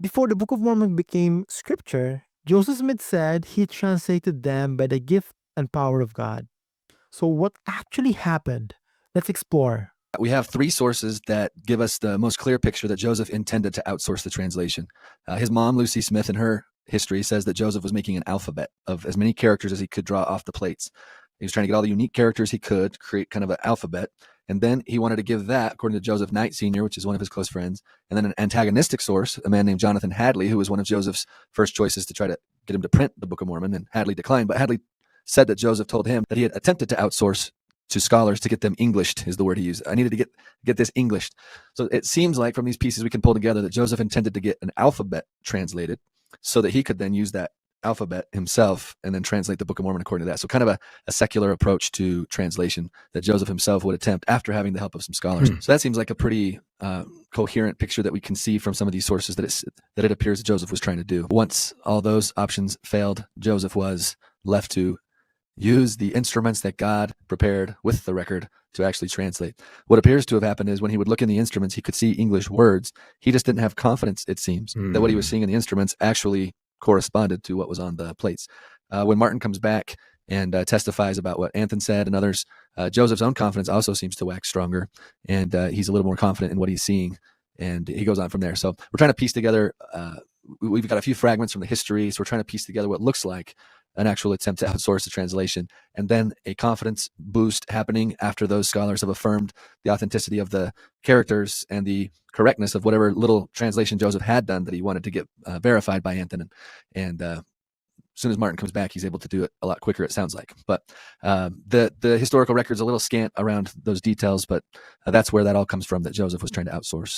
Before the Book of Mormon became scripture, Joseph Smith said he translated them by the gift and power of God. So, what actually happened? Let's explore. We have three sources that give us the most clear picture that Joseph intended to outsource the translation. His mom, Lucy Smith, in her history says that Joseph was making an alphabet of as many characters as he could draw off the plates. He was trying to get all the unique characters he could, create kind of an alphabet. And then he wanted to give that, according to Joseph Knight Sr., which is one of his close friends, and then an antagonistic source, a man named Jonathan Hadley, who was one of Joseph's first choices to try to get him to print the Book of Mormon. And Hadley declined, but Hadley said that Joseph told him that he had attempted to outsource to scholars to get them Englished, is the word he used. I needed to get this Englished. So it seems like from these pieces we can pull together that Joseph intended to get an alphabet translated so that he could then use that alphabet himself and then translate the Book of Mormon according to that. So kind of a secular approach to translation that Joseph himself would attempt after having the help of some scholars. So that seems like a pretty coherent picture that we can see from some of these sources that it appears that Joseph was trying to do. Once all those options failed, Joseph was left to use the instruments that God prepared with the record to actually translate. What appears to have happened is when he would look in the instruments, he could see English words. He just didn't have confidence, it seems, that what he was seeing in the instruments actually corresponded to what was on the plates. When Martin comes back and testifies about what Anthony said and others, Joseph's own confidence also seems to wax stronger, and he's a little more confident in what he's seeing, and he goes on from there. So we're trying to piece together, we've got a few fragments from the history, so we're trying to piece together what looks like an actual attempt to outsource the translation, and then a confidence boost happening after those scholars have affirmed the authenticity of the characters and the correctness of whatever little translation Joseph had done that he wanted to get verified by Anthony. And as soon as Martin comes back, he's able to do it a lot quicker, it sounds like. But the historical record's a little scant around those details, but that's where that all comes from, that Joseph was trying to outsource